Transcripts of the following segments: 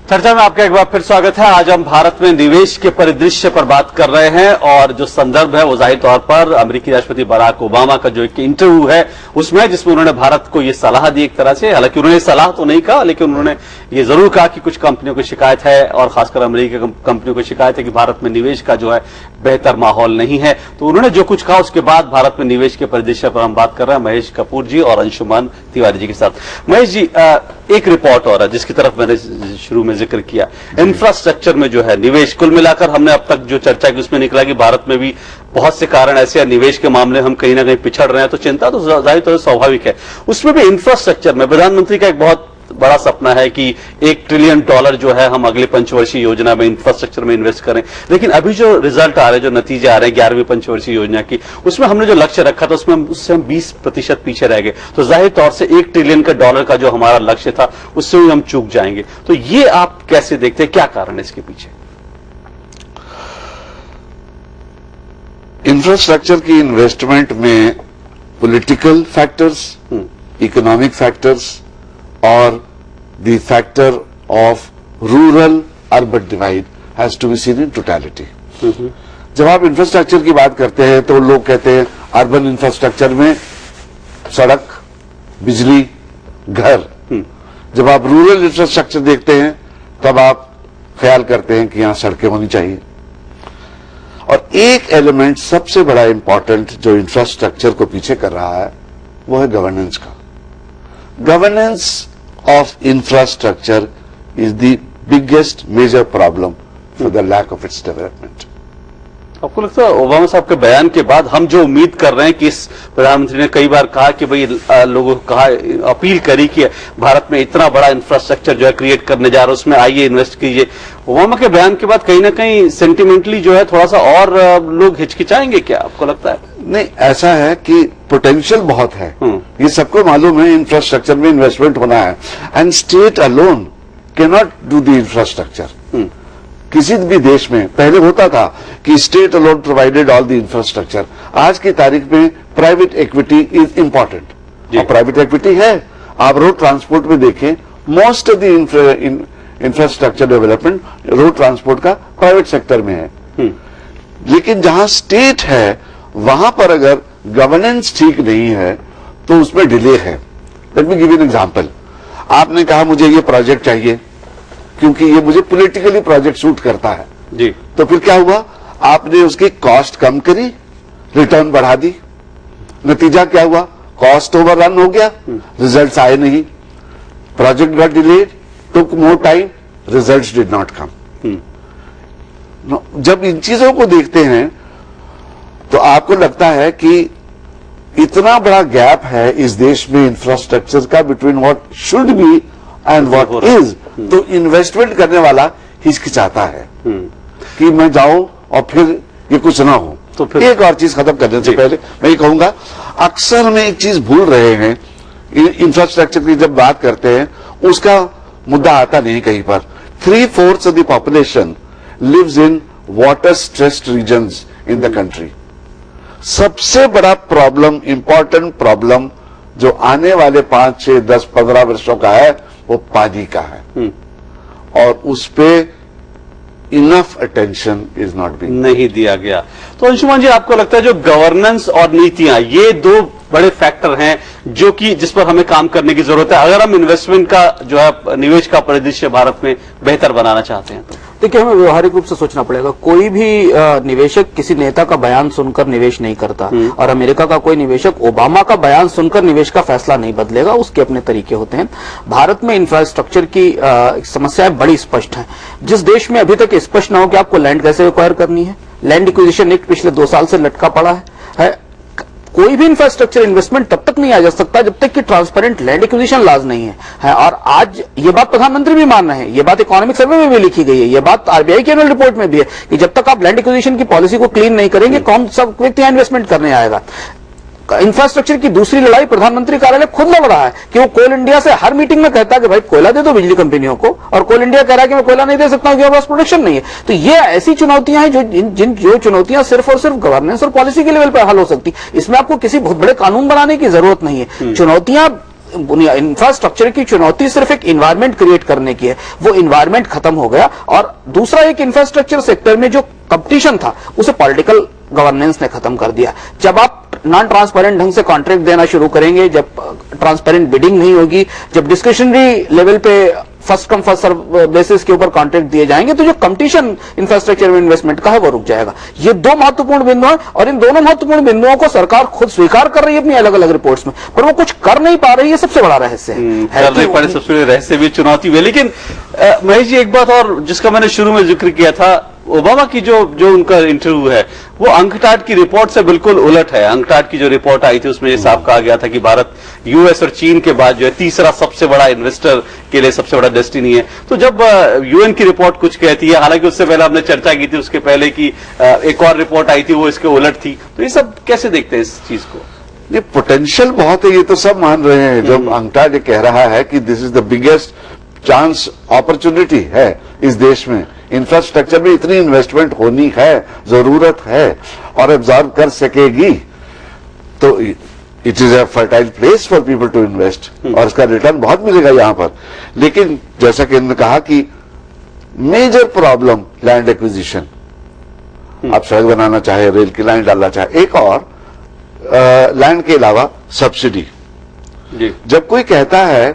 चर्चा में आपका एक बार फिर स्वागत है। आज हम भारत में निवेश के परिदृश्य पर बात कर रहे हैं और जो संदर्भ है वो जाहिर तौर पर अमेरिकी राष्ट्रपति बराक ओबामा का जो एक इंटरव्यू है उसमें, जिसमें उन्होंने भारत को ये सलाह दी एक तरह से। हालांकि उन्होंने सलाह तो नहीं कहा, लेकिन उन्होंने ये जरूर कहा कि कुछ कंपनियों को शिकायत है और खासकर अमेरिकी कंपनियों को शिकायत है कि भारत में निवेश का जो है बेहतर माहौल नहीं है। तो उन्होंने जो कुछ कहा उसके बाद भारत में निवेश के परिदृश्य पर हम बात कर रहे हैं महेश कपूर जी और अंशुमान तिवारी जी के साथ। महेश जी, एक रिपोर्ट और है जिसकी तरफ मैंने शुरू में जिक्र किया, इंफ्रास्ट्रक्चर में जो है निवेश, कुल मिलाकर हमने अब तक जो चर्चा की उसमें निकला कि भारत में भी बहुत से कारण ऐसे हैं, निवेश के मामले हम कहीं ना कहीं पिछड़ रहे हैं, तो चिंता तो जाहिर तौर से स्वाभाविक है। उसमें भी इंफ्रास्ट्रक्चर में प्रधानमंत्री का एक बहुत बड़ा सपना है कि $1 ट्रिलियन जो है हम अगले पंचवर्षीय योजना में इंफ्रास्ट्रक्चर में इन्वेस्ट करें। लेकिन अभी जो रिजल्ट आ रहे हैं, जो नतीजे आ रहे हैं 11वीं पंचवर्षीय योजना की, उसमें हमने जो लक्ष्य रखा था उससे हम 20% पीछे रह गए। तो जाहिर तौर से $1 ट्रिलियन का जो हमारा लक्ष्य था उससे भी हम चूक जाएंगे। तो ये आप कैसे देखते हैं, क्या कारण है इसके पीछे? इंफ्रास्ट्रक्चर की इन्वेस्टमेंट में पॉलिटिकल फैक्टर्स, इकोनॉमिक फैक्टर्स और the factor of rural urban divide has to be seen in totality. जब आप इंफ्रास्ट्रक्चर की बात करते हैं तो लोग कहते हैं अर्बन इंफ्रास्ट्रक्चर में सड़क, बिजली, घर। जब आप रूरल इंफ्रास्ट्रक्चर देखते हैं तब आप ख्याल करते हैं कि यहां सड़कें होनी चाहिए। और एक एलिमेंट सबसे बड़ा इंपॉर्टेंट जो इंफ्रास्ट्रक्चर को पीछे कर रहा है वो है गवर्नेंस का। Governance of infrastructure is the biggest major problem for the lack of its development. आपको लगता है ओबामा साहब के बयान के बाद हम जो उम्मीद कर रहे हैं कि इस प्रधानमंत्री ने कई बार कहा कि भाई लोगों को कहा, अपील करी कि भारत में इतना बड़ा इंफ्रास्ट्रक्चर जो है क्रिएट करने जा रहा है उसमें आइए इन्वेस्ट कीजिए, ओबामा के बयान के बाद कहीं ना कहीं सेंटिमेंटली जो है थोड़ा सा और लोग हिचकिचाएंगे क्या, आपको लगता है? नहीं, ऐसा है कि पोटेंशियल बहुत है, ये सबको मालूम है इंफ्रास्ट्रक्चर में इन्वेस्टमेंट होना है, and state alone can not do the infrastructure. किसी भी देश में पहले होता था कि state alone provided all the infrastructure. आज की तारीख में प्राइवेट इक्विटी इज इंपॉर्टेंट, और प्राइवेट इक्विटी है। आप रोड ट्रांसपोर्ट में देखें, most of the infrastructure development road transport का प्राइवेट सेक्टर में है। लेकिन जहां स्टेट है वहां पर अगर गवर्नेंस ठीक नहीं है तो उसमें डिले है। Let me give you an example. आपने कहा मुझे ये प्रोजेक्ट चाहिए क्योंकि ये मुझे पॉलिटिकली प्रोजेक्ट सूट करता है जी, तो फिर क्या हुआ? आपने उसकी कॉस्ट कम करी, रिटर्न बढ़ा दी। नतीजा क्या हुआ? कॉस्ट ओवररन हो गया, रिजल्ट्स आए नहीं, project got delayed, took more time, results did not come. जब इन चीजों को देखते हैं तो आपको लगता है कि इतना बड़ा गैप है इस देश में इंफ्रास्ट्रक्चर का between what should be and what is, तो इन्वेस्टमेंट करने वाला हिचकिचाता है कि मैं जाऊं और फिर ये कुछ ना हो। तो फिर एक और चीज खत्म करने से पहले मैं ये कहूंगा, अक्सर हम एक चीज भूल रहे हैं, इंफ्रास्ट्रक्चर की जब बात करते हैं उसका मुद्दा आता नहीं कहीं पर। 3/4 of the population lives in water stressed regions in the country. सबसे बड़ा प्रॉब्लम, इंपॉर्टेंट प्रॉब्लम जो आने वाले 5, 6, 10, 15 वर्षों का है वो पानी का है, और उस पे enough attention is not being नहीं दिया गया। तो अंशुमान जी, आपको लगता है जो गवर्नेंस और नीतियां, ये दो बड़े फैक्टर हैं जो कि जिस पर हमें काम करने की जरूरत है अगर हम इन्वेस्टमेंट का जो है निवेश का परिदृश्य भारत में बेहतर बनाना चाहते हैं? तो देखिए, हमें व्यवहारिक रूप से सोचना पड़ेगा। कोई भी निवेशक किसी नेता का बयान सुनकर निवेश नहीं करता, और अमेरिका का कोई निवेशक ओबामा का बयान सुनकर निवेश का फैसला नहीं बदलेगा, उसके अपने तरीके होते हैं। भारत में इंफ्रास्ट्रक्चर की समस्याएं बड़ी स्पष्ट हैं। जिस देश में अभी तक स्पष्ट न हो कि आपको लैंड कैसे एक्वायर करनी है, लैंड एक्विजिशन एक्ट पिछले 2 साल से लटका पड़ा है। कोई भी इंफ्रास्ट्रक्चर इन्वेस्टमेंट तब तक नहीं आ जा सकता जब तक कि ट्रांसपेरेंट लैंड एक्विजिशन लॉज नहीं है। और आज ये बात प्रधानमंत्री भी मान रहे हैं, ये बात इकोनॉमिक सर्वे में भी लिखी गई है, ये बात आरबीआई की एनुअल रिपोर्ट में भी है कि जब तक आप लैंड एक्विजिशन की पॉलिसी को क्लीन नहीं करेंगे, कौन सा व्यक्ति यहां इन्वेस्टमेंट करने आएगा। इंफ्रास्ट्रक्चर की दूसरी लड़ाई प्रधानमंत्री कार्यालय खुद लड़ रहा है कि वो कोल इंडिया से हर मीटिंग में कहता है कि भाई कोयला दे दो बिजली कंपनियों को, और कोल इंडिया कह रहा है कि मैं कोयला नहीं दे सकता हूं क्योंकि पास प्रोडक्शन नहीं है। तो ये ऐसी चुनौतियां हैं जो चुनौतियां सिर्फ और सिर्फ गवर्नेंस और पॉलिसी के लेवल पर हल हो सकती। इसमें आपको किसी बहुत बड़े कानून बनाने की जरूरत नहीं है। चुनौतियां इंफ्रास्ट्रक्चर की चुनौती सिर्फ एक इन्वायरमेंट क्रिएट करने की है, वो इन्वायरमेंट खत्म हो गया। और दूसरा, एक इंफ्रास्ट्रक्चर सेक्टर में जो कंपटीशन था उसे पॉलिटिकल गवर्नेंस ने खत्म कर दिया। जब आप नॉन ट्रांसपेरेंट ढंग से कॉन्ट्रैक्ट देना शुरू करेंगे, जब ट्रांसपेरेंट बिडिंग नहीं होगी, जब डिस्क्रिशनरी लेवल पे first come first serve basis के ऊपर कॉन्ट्रैक्ट दिए जाएंगे, तो जो कंपटीशन इंफ्रास्ट्रक्चर में इन्वेस्टमेंट का है वो रुक जाएगा। ये दो महत्वपूर्ण बिंदु हैं और इन दोनों महत्वपूर्ण बिंदुओं को सरकार खुद स्वीकार कर रही है अपनी अलग अलग रिपोर्ट्स में, पर वो कुछ कर नहीं पा रही है। सबसे बड़ा रहस्य है कर नहीं पा रहे, सबसे बड़ी रहस्य भी, चुनौती भी। लेकिन महेश जी, एक बात और जिसका मैंने शुरू में जिक्र किया था, ओबामा की जो उनका इंटरव्यू है वो अंकटाड की रिपोर्ट से बिल्कुल उलट है। अंकटाड की जो रिपोर्ट आई थी उसमें ये साफ कहा गया था कि भारत यूएस और चीन के बाद जो है तीसरा सबसे बड़ा इन्वेस्टर के लिए सबसे बड़ा डेस्टिनी है। तो जब यूएन की रिपोर्ट कुछ कहती है, हालांकि उससे पहले हमने चर्चा की थी उसके पहले की एक और रिपोर्ट आई थी वो इसके उलट थी, तो ये सब कैसे देखते हैं इस चीज को? ये पोटेंशियल बहुत है, ये तो सब मान रहे हैं। जब अंकटाड ये कह रहा है कि this is the biggest chance opportunity है इस देश में, इंफ्रास्ट्रक्चर में इतनी इन्वेस्टमेंट होनी है, जरूरत है और एब्जॉर्ब कर सकेगी, तो it is a fertile place for people to invest और इसका रिटर्न बहुत मिलेगा यहां पर। लेकिन जैसा कि इन्होंने कहा कि मेजर प्रॉब्लम लैंड एक्विजिशन, आप सड़क बनाना चाहे, रेल की लाइन डालना चाहे, एक और लैंड के अलावा सब्सिडी। जब कोई कहता है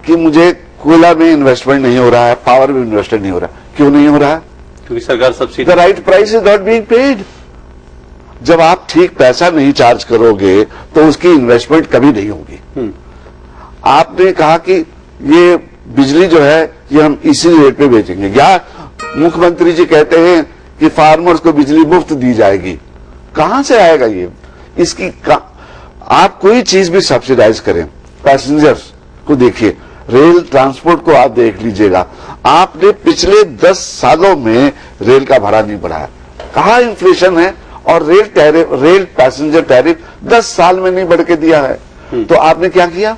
कि मुझे कोयला में इन्वेस्टमेंट नहीं हो रहा है, पावर में इन्वेस्टमेंट नहीं हो रहा है, क्यों नहीं हो रहा है? क्योंकि सरकार subsidy, the right price is not being paid. जब आप ठीक पैसा नहीं चार्ज करोगे तो उसकी इन्वेस्टमेंट कभी नहीं होगी। आपने कहा कि ये बिजली जो है ये हम इसी रेट पे बेचेंगे, या मुख्यमंत्री जी कहते हैं कि फार्मर्स को बिजली मुफ्त दी जाएगी, कहां से आएगा ये? इसकी आप कोई चीज भी सब्सिडाइज करें, पैसेंजर्स को देखिए, रेल ट्रांसपोर्ट को आप देख लीजिएगा, आपने पिछले 10 सालों में रेल का भाड़ा नहीं बढ़ाया। कहां इन्फ्लेशन है? और रेल पैसेंजर टैरिफ 10 साल में नहीं बढ़ के दिया है। तो आपने क्या किया?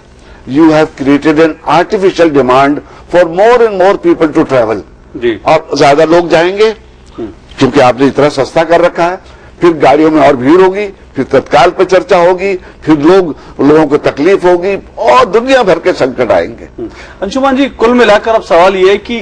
You have created an artificial demand for more and more people to travel, और ज्यादा लोग जाएंगे क्योंकि आपने इतना सस्ता कर रखा है। फिर गाड़ियों में और भीड़ होगी, फिर तत्काल पर चर्चा होगी, फिर लोगों को तकलीफ होगी और दुनिया भर के संकट आएंगे। अंशुमान जी, कुल मिलाकर अब सवाल ये है कि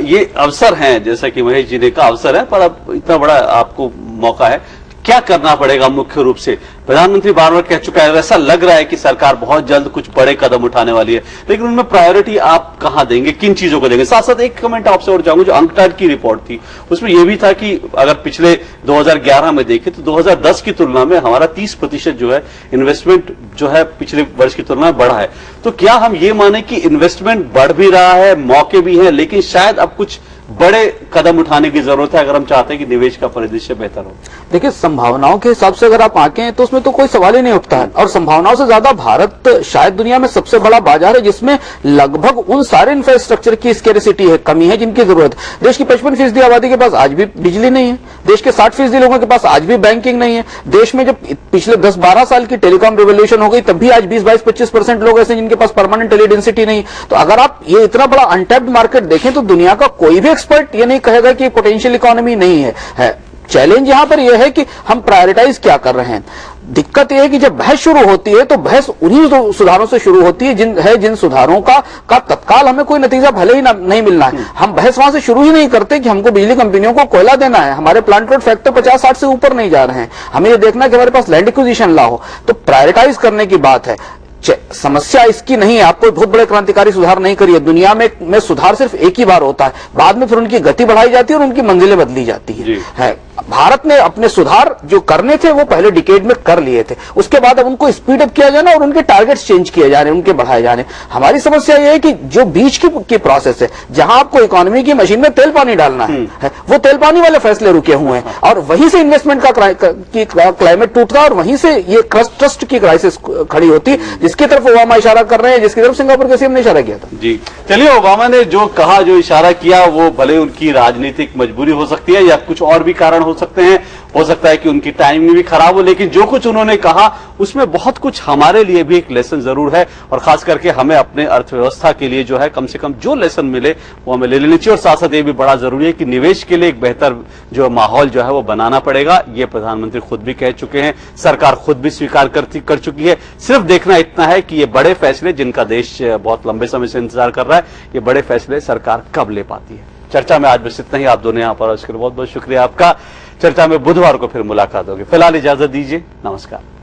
ये अवसर हैं, जैसा कि महेश जी ने कहा अवसर है, पर अब इतना बड़ा आपको मौका है, क्या करना पड़ेगा मुख्य रूप से? प्रधानमंत्री बार बार कह चुका है, ऐसा लग रहा है कि सरकार बहुत जल्द कुछ बड़े कदम उठाने वाली है, लेकिन उनमें प्रायोरिटी आप कहां देंगे, किन चीजों को देंगे? साथ साथ एक कमेंट आपसे और चाहूंगा, जो अंकटाड की रिपोर्ट थी उसमें यह भी था कि अगर पिछले 2011 में देखें तो 2010 की तुलना में हमारा 30% जो है इन्वेस्टमेंट जो है पिछले वर्ष की तुलना में बढ़ा है। तो क्या हम ये माने कि इन्वेस्टमेंट बढ़ भी रहा है, मौके भी हैं, लेकिन शायद अब कुछ बड़े कदम उठाने की जरूरत है अगर हम चाहते हैं कि निवेश का परिदृश्य बेहतर हो? देखिए, संभावनाओं के हिसाब से अगर आप आंकें तो उसमें तो कोई सवाल ही नहीं उठता है, और संभावनाओं से ज्यादा भारत शायद दुनिया में सबसे बड़ा बाजार है जिसमें लगभग उन सारे इंफ्रास्ट्रक्चर की स्केरिसिटी है, कमी है जिनकी जरूरत है। देश की 55% आबादी के पास आज भी बिजली नहीं है, देश के 60% लोगों के पास आज भी बैंकिंग नहीं है। देश में जब पिछले 10-12 साल की टेलीकॉम रिवोल्यूशन हो गई तब भी आज 20-22-25% लोग ऐसे जिनके पास परमानेंट टेलीडेंसिटी नहीं। तो अगर आप ये इतना बड़ा अनटैप्ड मार्केट देखें तो दुनिया का कोई भी एक्सपर्ट ये नहीं कहेगा कि पोटेंशियल इकोनॉमी नहीं है। चैलेंज यहां पर यह है कि हम प्रायोरिटाइज क्या कर रहे हैं। दिक्कत यह है कि जब बहस शुरू होती है तो बहस उन्हीं सुधारों से शुरू होती है जिन सुधारों का तत्काल हमें कोई नतीजा भले ही नहीं मिलना है। हम बहस वहां से शुरू ही नहीं करते कि हमको बिजली कंपनियों को कोयला देना है, हमारे प्लांट लोड फैक्टर 50-60 से ऊपर नहीं जा रहे हैं, हमें यह देखना है कि हमारे पास लैंड एक्विजिशन ला हो। तो प्रायोरिटाइज करने की बात है। समस्या इसकी नहीं है, आप कोई बहुत बड़े क्रांतिकारी सुधार नहीं करिए, दुनिया में सुधार सिर्फ एक ही बार होता है, बाद में फिर उनकी गति बढ़ाई जाती है और उनकी मंजिलें बदली जाती है। भारत ने अपने सुधार जो करने थे वो पहले डिकेड में कर लिए थे, उसके बाद अब उनको स्पीड अप किया जाना और उनके टारगेट्स चेंज किए जा रहे हैं, उनके बढ़ाए जाने। हमारी समस्या ये है कि जो बीच की प्रोसेस है, जहां आपको इकोनॉमी की मशीन में तेल पानी डालना है, वो तेल पानी वाले फैसले रुके हुए हैं और वहीं से इन्वेस्टमेंट का क्लाइमेट टूटता है और वहीं से ये ट्रस्ट की क्राइसिस खड़ी होती है, जिसकी तरफ ओबामा इशारा कर रहे हैं, जिसकी तरफ सिंगापुर के सीएम ने इशारा किया था। जी चलिए, ओबामा ने जो कहा, जो इशारा किया, वो भले उनकी राजनीतिक मजबूरी हो सकती है या कुछ और भी कारण हो सकते हैं, हो सकता है कि उनकी टाइमिंग भी खराब हो, लेकिन जो कुछ उन्होंने कहा उसमें बहुत कुछ हमारे लिए भी एक लेसन जरूर है, और खास करके हमें अपने अर्थव्यवस्था के लिए जो है कम से कम जो लेसन मिले वो हमें ले लेनी चाहिए। और साथ साथ ये भी बड़ा जरूरी है कि निवेश के लिए एक बेहतर जो माहौल जो है वो बनाना पड़ेगा। ये प्रधानमंत्री खुद भी कह चुके हैं, सरकार खुद भी स्वीकार कर चुकी है। सिर्फ देखना इतना है कि ये बड़े फैसले जिनका देश बहुत लंबे समय से इंतजार कर रहा है, ये बड़े फैसले सरकार कब ले पाती है। चर्चा में आज बस इतना ही। आप दोनों यहां पर, उसके लिए बहुत बहुत शुक्रिया आपका। चर्चा में बुधवार को फिर मुलाकात होगी। फिलहाल इजाजत दीजिए, नमस्कार।